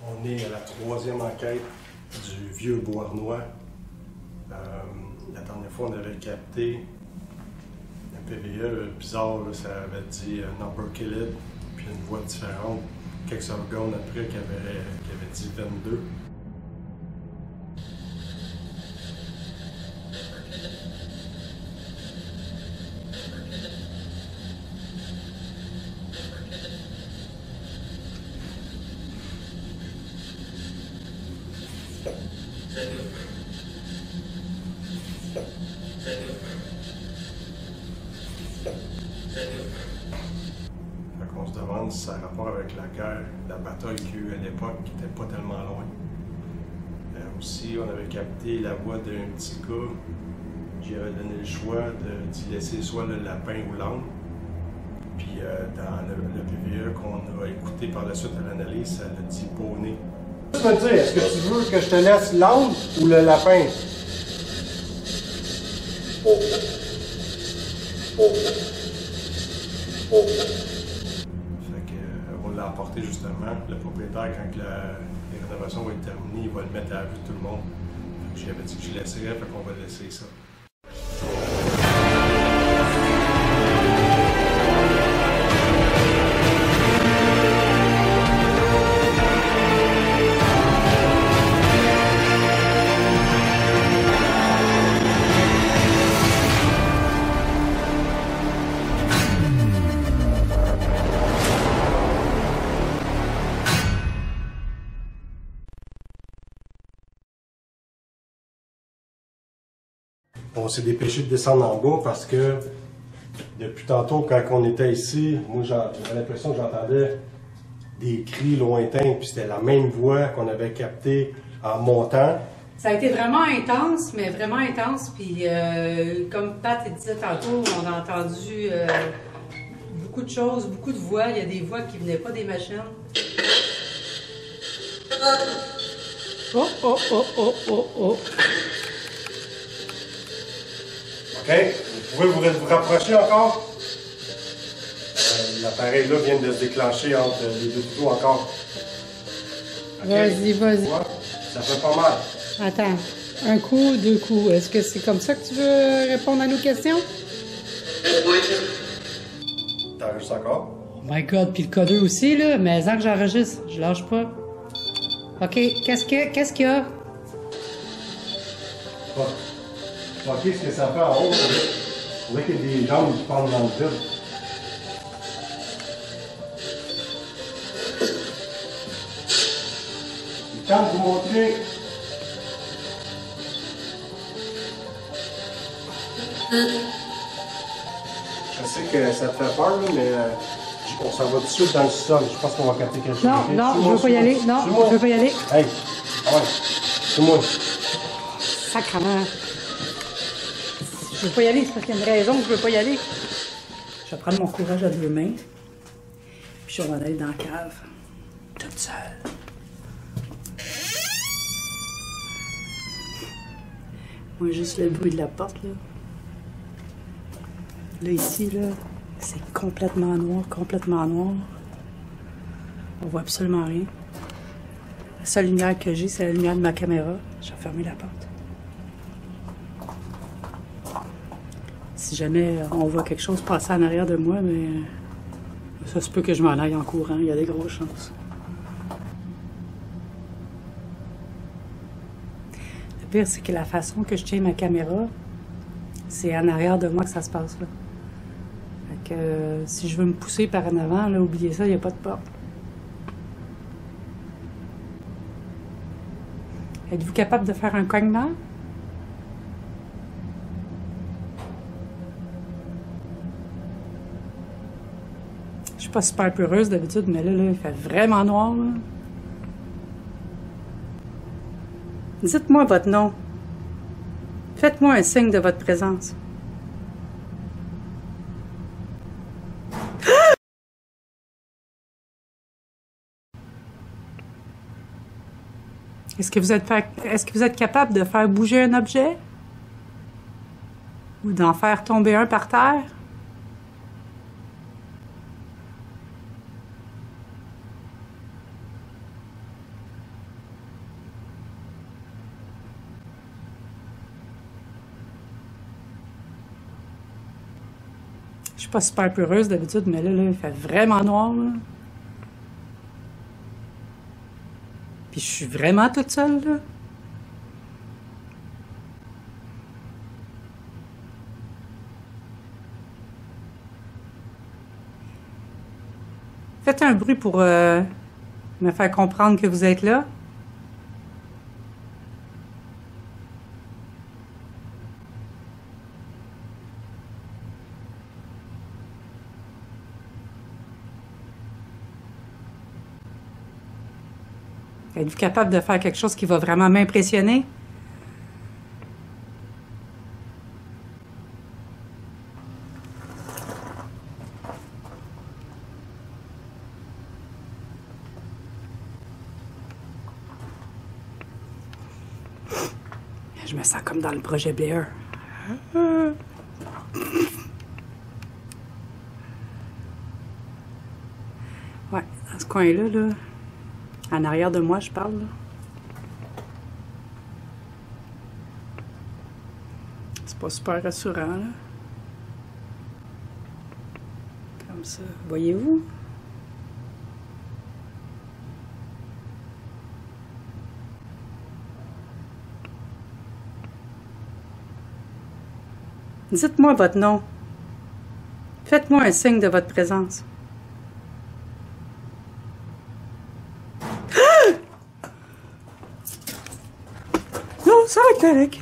On est à la troisième enquête du vieux Beauharnois. La dernière fois, on avait capté un PVE bizarre, là, ça avait dit number killed, puis une voix différente. Quelques secondes après, qui avait dit 22. On se demande si ça a rapport avec la guerre, la bataille qu'il y a eu à l'époque, qui n'était pas tellement loin. Aussi, on avait capté la voix d'un petit gars qui avait donné le choix d'y laisser soit le lapin ou l'âne. Puis dans le PVE qu'on a écouté par la suite à l'analyse, ça l'a dit poney. Tu me dis, est-ce que tu veux que je te laisse l'âne ou le lapin? On l'a apporté justement. Le propriétaire, quand les rénovations vont être terminées, il va le mettre à la vue de tout le monde. J'avais dit que je laisserais, fait qu'on va laisser ça. On s'est dépêché de descendre en bas parce que depuis tantôt, quand on était ici, moi j'avais l'impression que j'entendais des cris lointains, puis c'était la même voix qu'on avait captée en montant. Ça a été vraiment intense, mais vraiment intense. Puis comme Pat disait tantôt, on a entendu beaucoup de choses, beaucoup de voix. Il y a des voix qui venaient pas des machines. Oh, oh, oh, oh, oh, oh. OK? Vous pouvez vous rapprocher encore? L'appareil là vient de se déclencher entre les deux couteaux encore. Okay? Vas-y, vas-y. Ça fait pas mal. Attends, un coup, deux coups. Est-ce que c'est comme ça que tu veux répondre à nos questions? T'enregistres encore? Oh my God, puis le codeur aussi, là. Mais tant que j'enregistre, je lâche pas. OK, qu'est-ce qu'il y a? OK, ce que ça fait en haut, on voit qu'il y a des jambes qui pendent dans le vide. Il tente de vous montrer. Je sais que ça te fait peur, là, mais on s'en va tout de suite dans le sol. Je pense qu'on va capter quelque chose. Non, okay? Non, je veux pas y aller. Non, je veux pas y aller. Hey, ouais, c'est moi. Sacrement. Je veux pas y aller, c'est parce qu'il y a une raison que je veux pas y aller. Je vais prendre mon courage à deux mains, puis je vais m'en aller dans la cave, toute seule. Moi, juste le bruit de la porte, là. Là, ici, là, c'est complètement noir, complètement noir. On voit absolument rien. La seule lumière que j'ai, c'est la lumière de ma caméra. Je vais fermer la porte. Si jamais on voit quelque chose passer en arrière de moi, mais ça se peut que je m'en aille en courant. Il y a des grosses chances. Le pire, c'est que la façon que je tiens ma caméra, c'est en arrière de moi que ça se passe, là. Fait que si je veux me pousser par en avant, là, oubliez ça, il n'y a pas de porte. Êtes-vous capable de faire un cognement? Je suis pas super peureuse d'habitude, mais là, il fait vraiment noir, là. Dites-moi votre nom. Faites-moi un signe de votre présence. Est-ce que vous êtes capable de faire bouger un objet? Ou d'en faire tomber un par terre? Je suis pas super peureuse d'habitude, mais là, il fait vraiment noir, là. Puis je suis vraiment toute seule, là. Faites un bruit pour me faire comprendre que vous êtes là. Êtes-vous capable de faire quelque chose qui va vraiment m'impressionner? Je me sens comme dans le projet Blair. Ouais, dans ce coin-là, là, en arrière de moi, je parle, là. C'est pas super rassurant, là. Comme ça. Voyez-vous? Dites-moi votre nom. Faites-moi un signe de votre présence. Non, ça va être correct.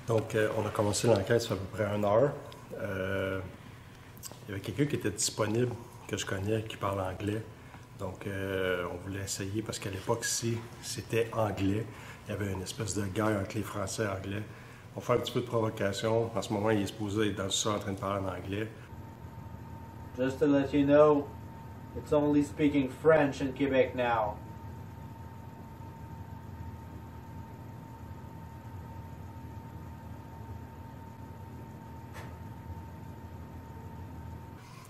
Donc, on a commencé l'enquête, ça fait à peu près 1 heure. Il y avait quelqu'un qui était disponible, que je connais, qui parle anglais. Donc, on voulait essayer, parce qu'à l'époque, si c'était anglais, il y avait une espèce de guerre entre les Français et Anglais. On fait un petit peu de provocation. En ce moment, il est supposé être dans le sol en train de parler en anglais. Just to let you know, it's only speaking French in Quebec now.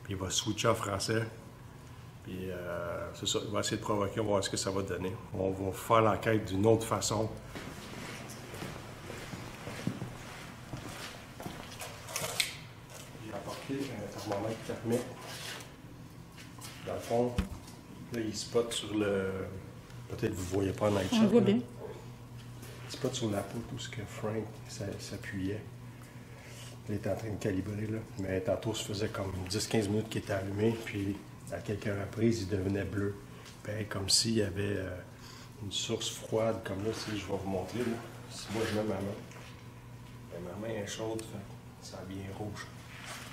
Puis il va switcher en français. Puis c'est ça, il va essayer de provoquer, on va voir ce que ça va donner. On va faire l'enquête d'une autre façon. J'ai apporté un thermomètre thermique. Dans le fond, là, il spot sur le... Peut-être que vous ne voyez pas en night shot. On le voit bien. Il spot sur la poutre où ce que Frank s'appuyait. Il était en train de calibrer, là. Mais tantôt, ça faisait comme 10-15 minutes qu'il était allumé, puis à quelques reprises, il devenait bleu. Pareil, comme s'il y avait une source froide, comme là, si je vais vous montrer, là. Si moi je mets ma main, ben, ma main est chaude, fait, ça devient rouge.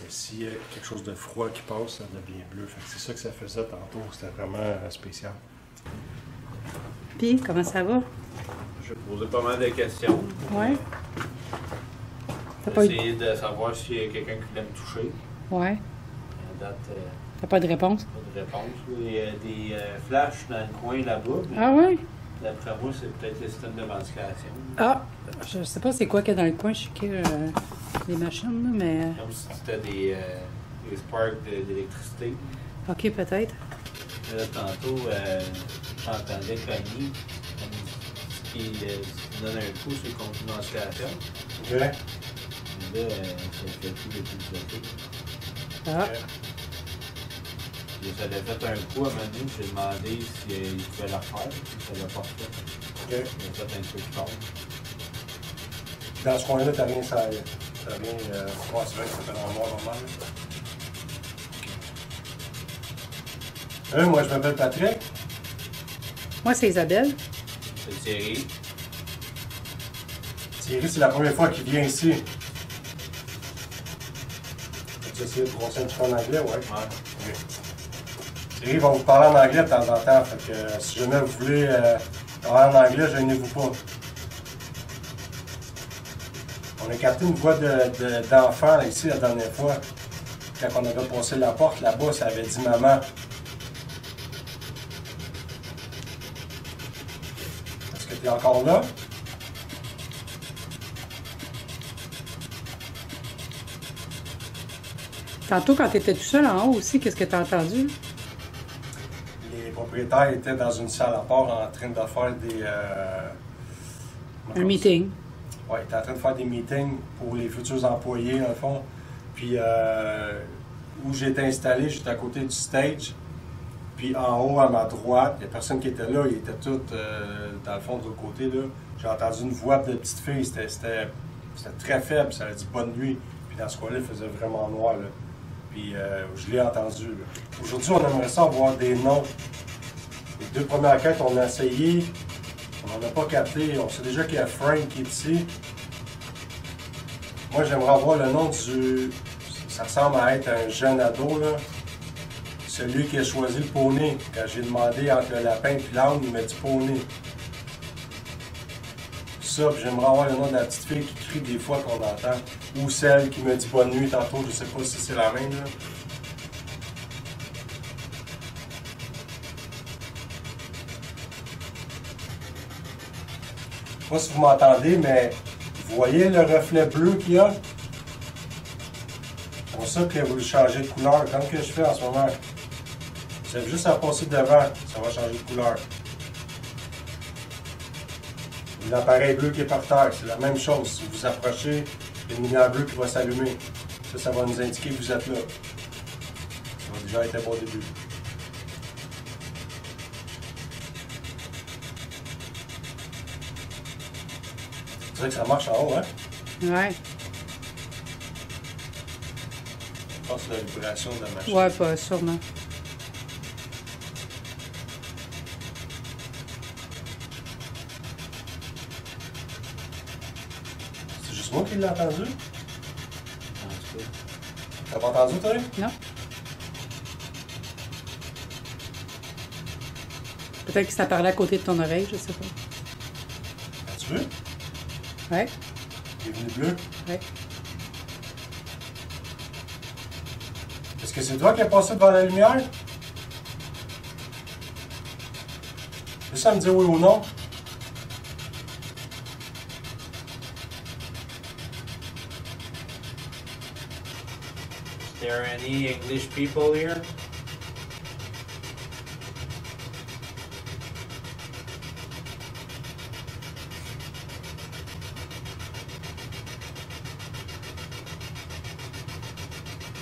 Mais s'il y a quelque chose de froid qui passe, ça devient bleu. Fait que c'est ça que ça faisait tantôt, c'était vraiment spécial. Puis, comment ça va? Je vais poser pas mal de questions. Ouais. T'as pas eu... Essayer de savoir s'il y a quelqu'un qui voulait me toucher. Ouais. À date, T'as pas de réponse? pas de réponse. Il y a des flashs dans le coin là-bas. Mais Ah ouais? d'après moi, c'est peut-être le système de ventilation. Ah! Je sais pas c'est quoi qu'il y a dans le coin, je sais que les machines, là, mais... Comme si c'était des sparks d'électricité. OK, peut-être. Là, tantôt, j'entendais cogner, ce qui donne un coup sur le conduit de ventilation. OK. Mais là, ça fait tout depuis le Ah! Ça avait fait un coup à Manu, j'ai demandé s'il pouvait la refaire, si ça l'a pas fait. OK. Il a fait un coup de tombe. Dans ce coin-là, t'as rien, ça rien. Ouais, c'est vrai que ça fait dans le noir normal. Moi, je m'appelle Patrick. Moi, c'est Isabelle. C'est Thierry. Thierry, c'est la première fois qu'il vient ici. Tu essayé de brosser un petit peu en anglais, ouais? Ouais. Okay. Thierry va vous parler en anglais de temps en temps, fait que si jamais vous voulez parler en anglais, gênez-vous pas. On a capté une voix d'enfant ici la dernière fois. Quand on avait passé la porte là-bas, ça avait dit maman. Est-ce que tu es encore là? Tantôt, quand tu étais tout seul en haut aussi, qu'est-ce que tu as entendu? Les propriétaires étaient dans une salle à part en train de faire Un meeting. Oui, il était en train de faire des meetings pour les futurs employés, dans le fond. Puis, où j'étais installé, j'étais à côté du stage. Puis, en haut, à ma droite, il n'y a personne qui était là. Ils étaient tous, dans le fond, de l'autre côté, là. J'ai entendu une voix de petite fille. C'était très faible. Ça a dit « bonne nuit ». Puis, dans ce coin-là, il faisait vraiment noir, là. Puis, je l'ai entendu, là. Aujourd'hui, on aimerait ça avoir des noms. Les 2 premières quêtes, on a essayé. On n'en a pas capté. On sait déjà qu'il y a Frank qui est ici. Moi, j'aimerais avoir le nom du... Ça ressemble à être un jeune ado, là. Celui qui a choisi le poney. Quand j'ai demandé entre le lapin et l'âne, il m'a dit poney. Ça, puis j'aimerais avoir le nom de la petite fille qui crie des fois qu'on entend. Ou celle qui me dit bonne nuit tantôt. Je sais pas si c'est la même, là. Je sais pas si vous m'entendez, mais vous voyez le reflet bleu qu'il y a? C'est pour ça que vous le changez de couleur, comme que je fais en ce moment. Vous avez juste à passer devant, ça va changer de couleur. L'appareil bleu qui est par terre, c'est la même chose. Si vous approchez, il y a une lumière bleue qui va s'allumer. Ça va nous indiquer que vous êtes là. Ça va déjà être un bon début. C'est vrai que ça marche en haut, hein? Ouais. Je pense que c'est la vibration de la machine. Ouais, pas sûrement. C'est juste moi qui l'ai entendu? En tout cas. T'as pas entendu, toi? Non. Peut-être que ça parlait à côté de ton oreille, je sais pas. As-tu vu? Ouais. Il est venu bleu. Ouais. Est-ce que c'est toi qui as passé devant la lumière? Juste à me dire oui ou non. Is there any English people here?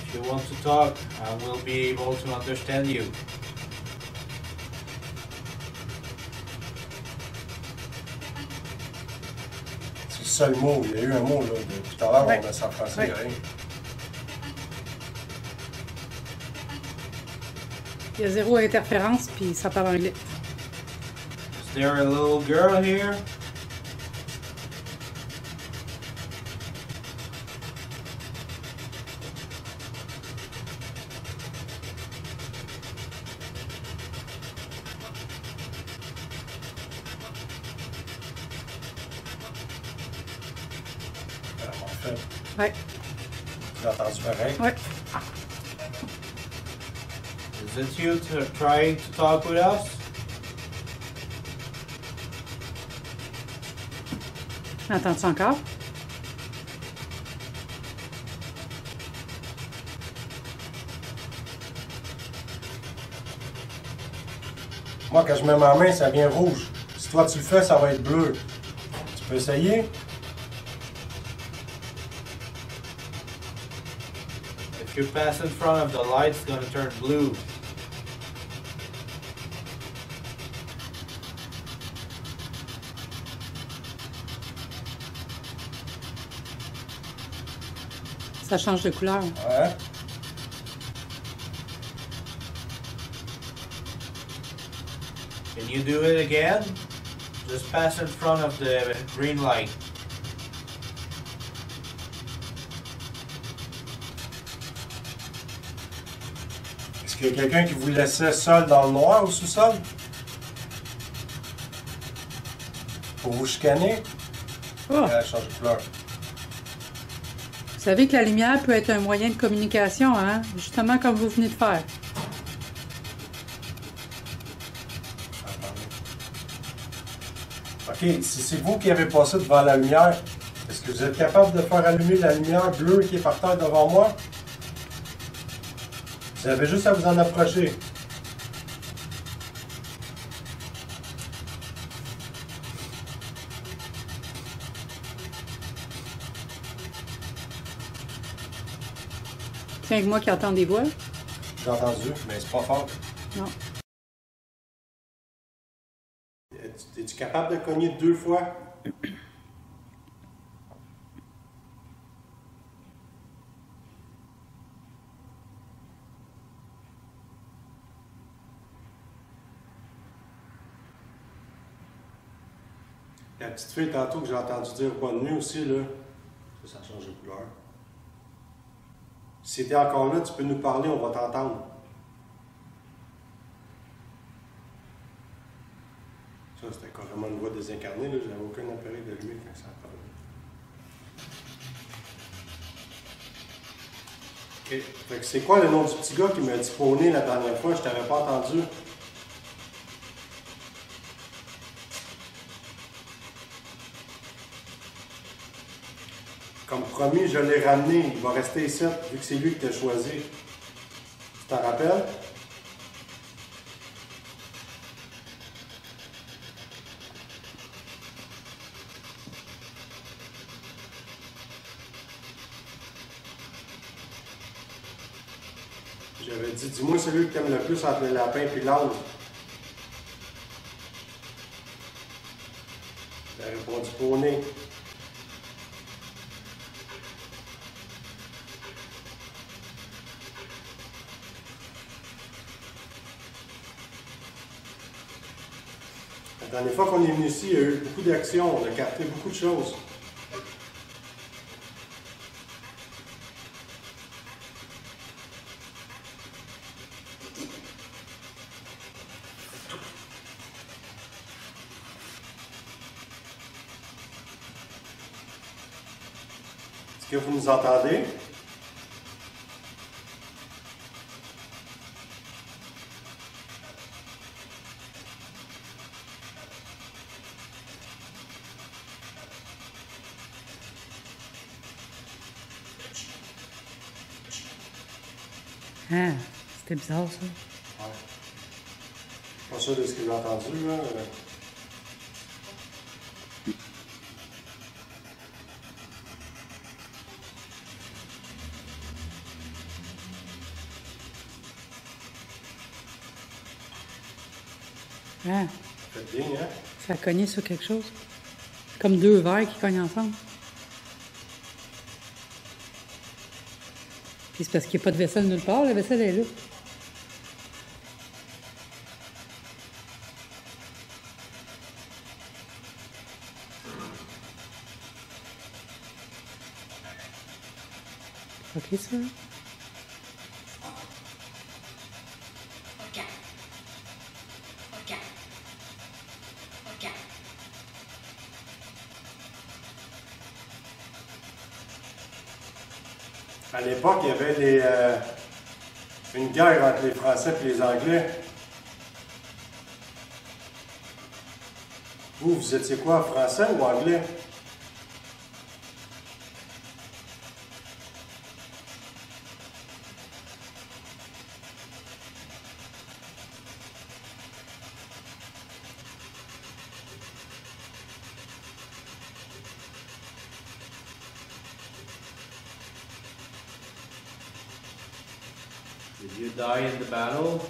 If you want to talk, I will be able to understand you. C'est le seul mot. Il y a eu un mot, là. Depuis tout à l'heure, Ouais. on a ça en français, Ouais. rien. Il y a 0 interférence, puis ça parle anglais. Is there a little girl here? Alors, en fait, Ouais. tu l'as entendu pareil. Ouais. Is it you trying to talk with us? Entends-tu encore? Moi, quand je mets ma main, ça vient rouge. Si toi, tu le fais, ça va être bleu. Tu peux essayer? If you pass in front of the light, it's gonna turn blue. Ça change de couleur. Ouais. Can you do it again? Just pass in front of the green light. Est-ce qu'il y a quelqu'un qui vous laissait seul dans le noir au sous-sol? Pour vous chicaner? Oh. Elle change de couleur. Vous savez que la lumière peut être un moyen de communication, hein? Justement comme vous venez de faire. OK, si c'est vous qui avez passé devant la lumière, est-ce que vous êtes capable de faire allumer la lumière bleue qui est par terre devant moi? Vous avez juste à vous en approcher. C'est avec moi qui entends des voix? J'ai entendu, mais c'est pas fort. Non. Es-tu capable de cogner 2 fois? La petite fille tantôt que j'ai entendu dire bonne nuit aussi, là, ça change de couleur. Si t'es encore là, tu peux nous parler, on va t'entendre. Ça, c'était carrément une voix désincarnée, là, j'avais aucun appareil de lui quand ça parlait. OK. Fait que c'est quoi le nom du petit gars qui m'a dit poney la dernière fois? Je t'avais pas entendu. Comme promis, je l'ai ramené. Il va rester ici, vu que c'est lui qui t'a choisi. Tu t'en rappelles? J'avais dit, dis-moi celui que t'aimes le plus entre le lapin et l'âne. Il a répondu poney. La dernière fois qu'on est venu ici, il y a eu beaucoup d'actions, on a capté beaucoup de choses. Est-ce que vous nous entendez? Ah, c'était bizarre, ça. Ouais. Pas sûr de ce que j'ai entendu, là. Ah, Faites bien, hein? ça a cogné sur quelque chose. Comme 2 verres qui cognent ensemble. Puis c'est parce qu'il n'y a pas de vaisselle nulle part, la vaisselle est là. OK, ça? À l'époque, il y avait une guerre entre les Français et les Anglais. Vous étiez quoi, Français ou Anglais? Did you die in the battle?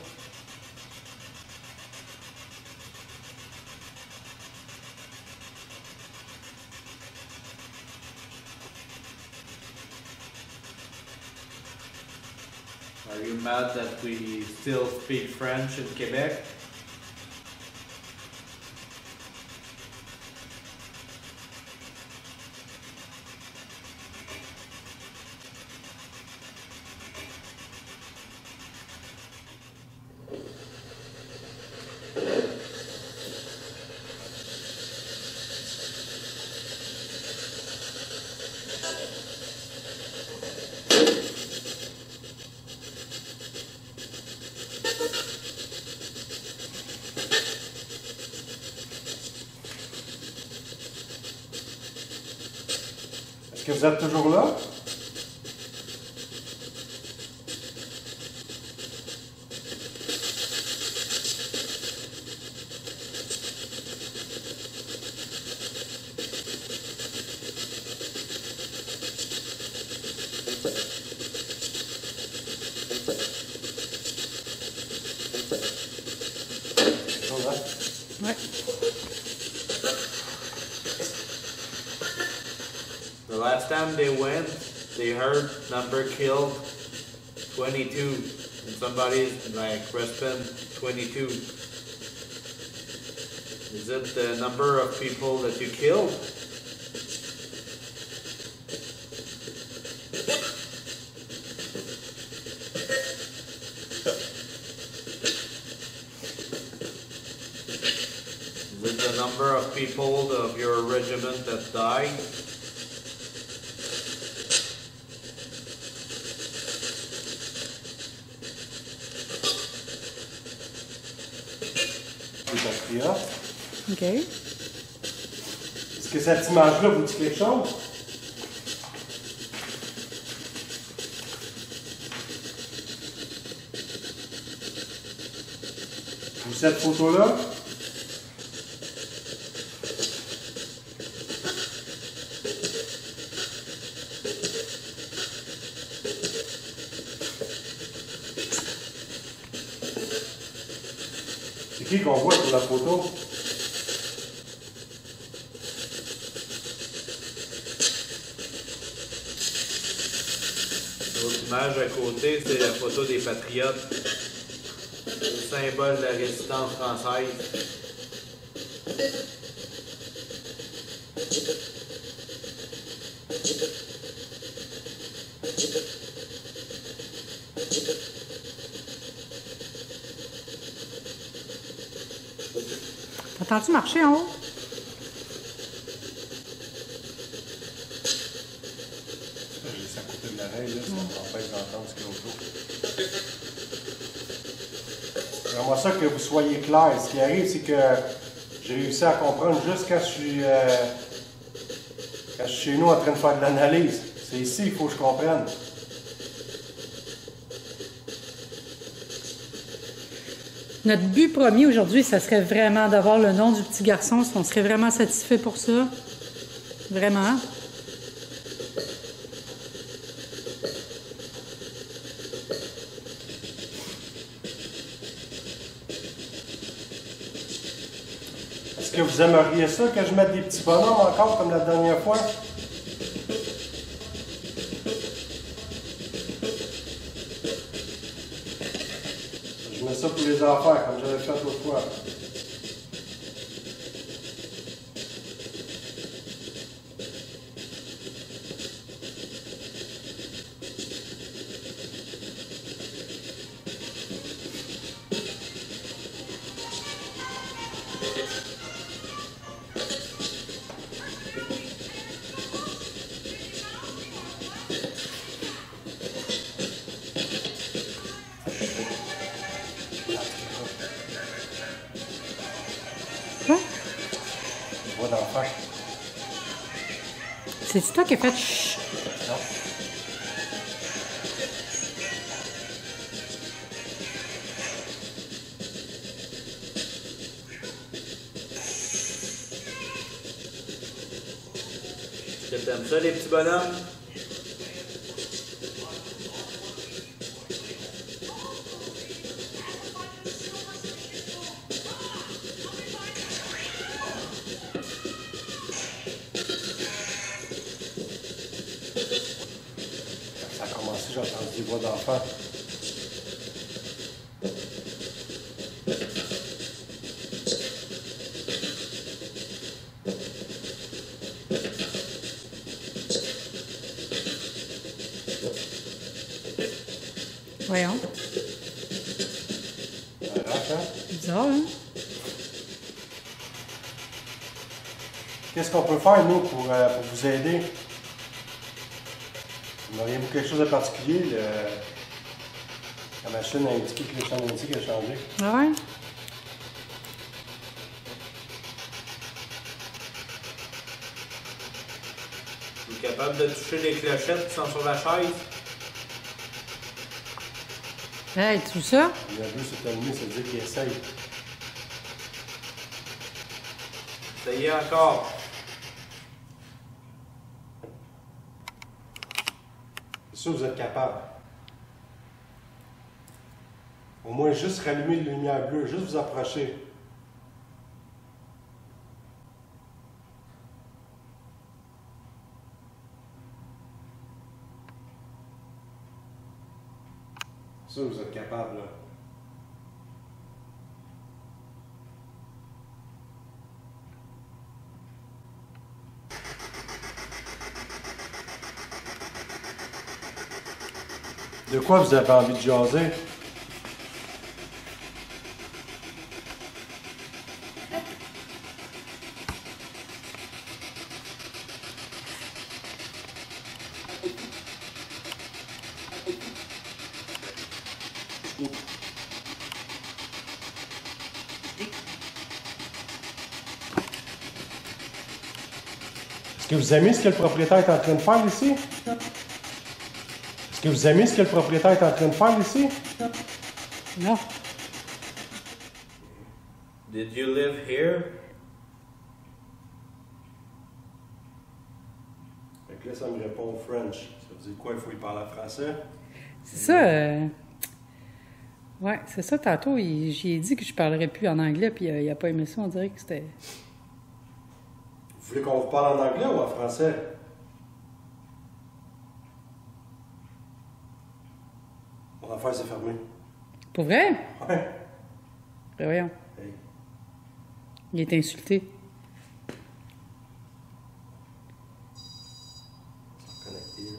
Are you mad that we still speak French in Quebec? Est-ce que vous êtes toujours là? Ouais. The last time they went, they heard number killed 22. And somebody's like, respond 22. Is it the number of people that you killed? Is it the number of people of your regiment that died? Les patriotes. OK. Est-ce que cette image-là vous dit quelque chose? Ou cette photo-là? C'est qui qu'on voit sur la photo? L'autre image à côté, c'est la photo des patriotes. Le symbole de la résistance française. T'entends-tu marcher en haut? Juste à côté de l'oreille, là, ça m'empêche d'entendre ce qu'il y a autour. J'aimerais ça que vous soyez clair. Ce qui arrive, c'est que j'ai réussi à comprendre juste quand je suis chez nous en train de faire de l'analyse. C'est ici qu'il faut que je comprenne. Notre but premier aujourd'hui, ça serait vraiment d'avoir le nom du petit garçon. On serait vraiment satisfait pour ça. Vraiment. Est-ce que vous aimeriez ça que je mette des petits bonhommes encore comme la dernière fois? Je mets ça pour les enfants comme j'avais fait l'autre fois. Quoi? Voix d'enfant. C'est toi qui as fait chut. Non. Est-ce que t'aimes ça, les petits bonhommes? Ça a commencé, j'ai entendu des voix d'enfant. Voyons. Bizarre, hein? Qu'est-ce qu'on peut faire, nous, pour vous aider? Vous auriez-vous quelque chose de particulier? La machine a indiqué que le champ indique a changé. Ah ouais? Vous êtes capable de toucher les clochettes qui sont sur la chaise? Hey, tout ça? Il y a deux sur terminé, ça veut dire qu'il essaye. Essayez encore. C'est sûr que vous êtes capable. Au moins, juste rallumer les lumières bleues, juste vous approcher. Ça, vous êtes capable, là. De quoi vous avez envie de jaser? Est-ce que vous aimez ce que le propriétaire est en train de faire ici? Est-ce que vous aimez ce que le propriétaire est en train de faire ici? Non. Did you live here? Fait que là, ça me répond au French. Ça veut dire quoi? Il faut y parler français? C'est ça. Ouais, c'est ça. Tantôt, j'ai dit que je parlerais plus en anglais, puis il a pas aimé ça. On dirait que c'était. Vous voulez qu'on vous parle en anglais ou en français? Mon affaire s'est fermée. Pour vrai? Ouais. Ben voyons. Hey. Il est insulté. Ça va connecter, là.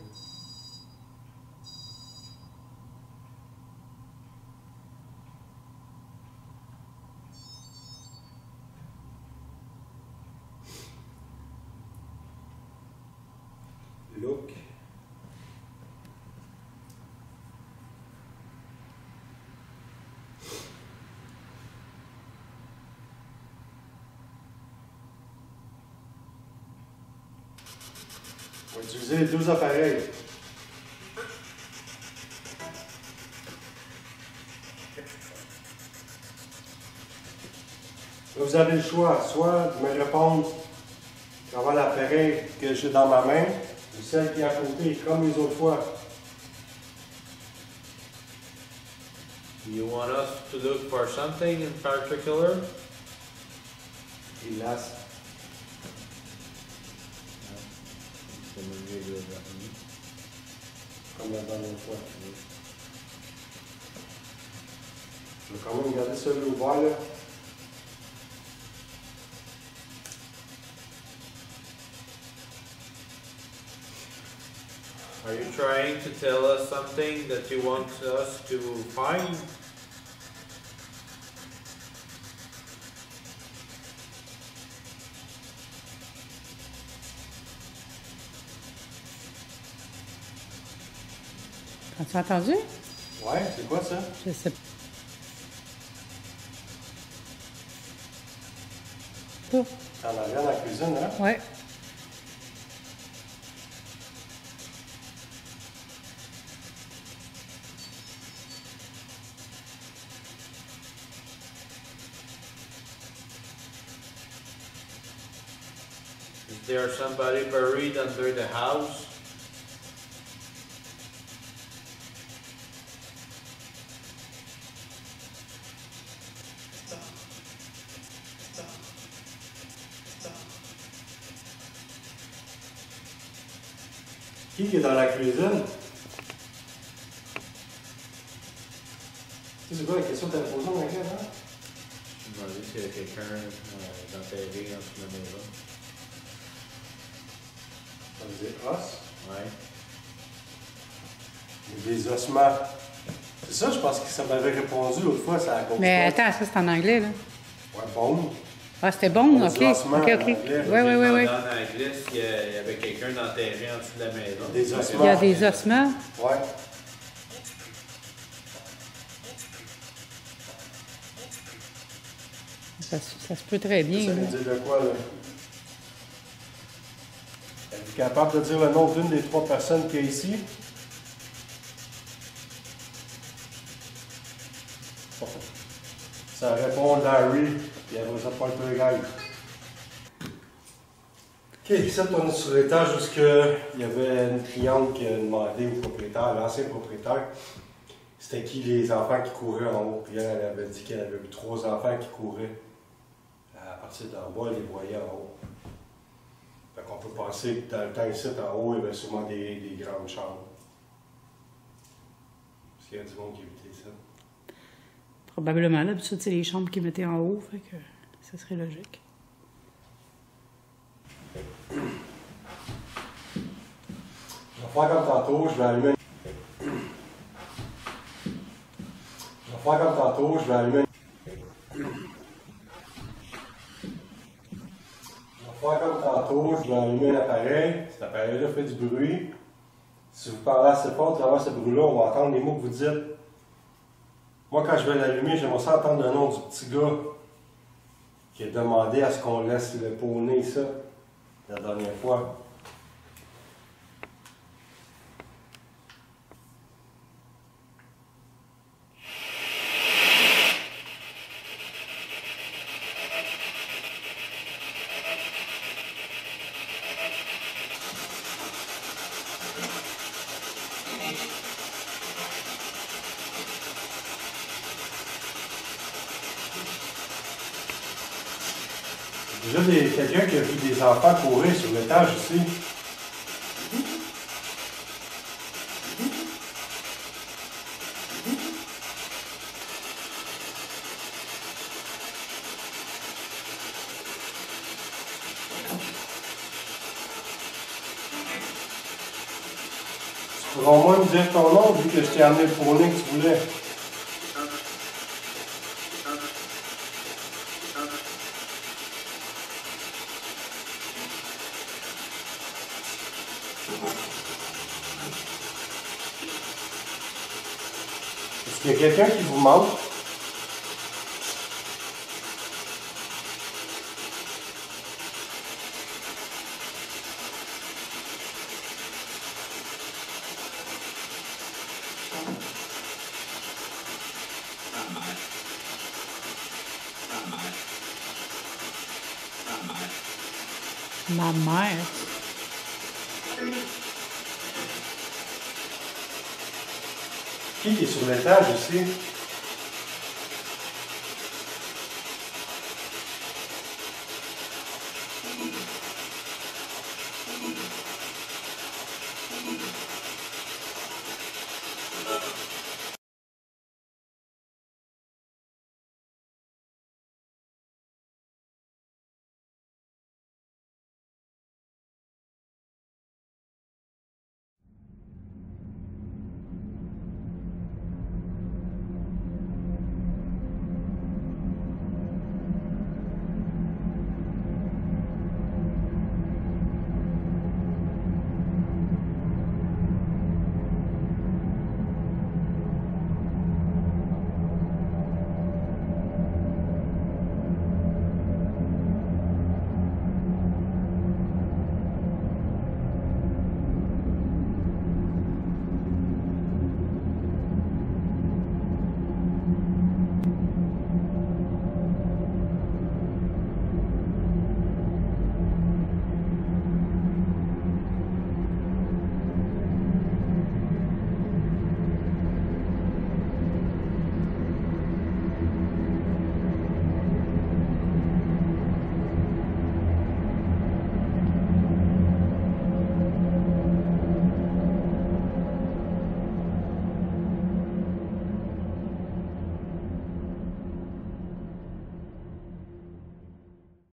Look. On va utiliser les deux appareils. Là, vous avez le choix, soit de me répondre à travers l'appareil que j'ai dans ma main, ou celle qui est à côté, comme les autres fois. You want us to look for something in particular? Il lasse. Comme la dernière fois. Je vais quand même garder celui ouvert là. Are you trying to tell us something that you want us to find? As-tu entendu? Ouais, c'est quoi ça? Je sais pas. En arrière dans la cuisine, hein? Ouais. Is there somebody buried under the house? Qui est dans la cuisine? C'est quoi la question que tu avais posée en anglais, hein? Je me demandais s'il y avait quelqu'un d'enterré en dessous de la maison. Ça veut dire os. Ouais. Des ossements. C'est ça, je pense que ça m'avait répondu l'autre fois, ça a compris. Mais attends, ça c'est en anglais, là. Ouais, bon. Ah, c'était bon? On OK. dit ossements OK, en OK. anglais. Oui, oui, oui, oui. Dans anglais, s'il y avait quelqu'un d'enterré en dessous de la maison. Des ossements. Il y a des ossements. Ouais. Ça se peut très bien. Ça là. veut dire de quoi, là? Êtes-vous capable de dire le nom d'une des trois personnes qui est ici? Ça répond Larry, puis elle va pas le gars. Ok, ici on est sur l'étage où il y avait une cliente qui a demandé au propriétaire, l'ancien propriétaire, c'était qui les enfants qui couraient en haut. Puis elle avait dit qu'elle avait eu 3 enfants qui couraient. À partir d'en bas, elle les voyait en haut. Fait qu'on peut penser que dans le temps ici, en haut, il y avait sûrement des grandes chambres. Est-ce qu'il y a du monde qui habitait ça? Probablement. D'habitude, c'est les chambres qu'ils mettaient en haut, fait que ça serait logique. Je vais faire comme tantôt, je vais allumer. Je vais faire comme tantôt, je vais allumer. Faire comme tantôt, je vais allumer un appareil. Cet appareil-là fait du bruit. Si vous parlez assez fort à travers ce bruit-là, on va entendre les mots que vous dites. Moi, quand je vais l'allumer, j'aimerais ça entendre le nom du petit gars qui a demandé à ce qu'on laisse le poney, ça, la dernière fois. Déjà quelqu'un qui a vu des enfants courir sur l'étage ici. Tu pourras au moins me dire ton nom vu que je t'ai amené le poney que tu voulais. Est-ce qu'il y a quelqu'un qui vous manque? Ma mère. Qui est sur l'étage ici?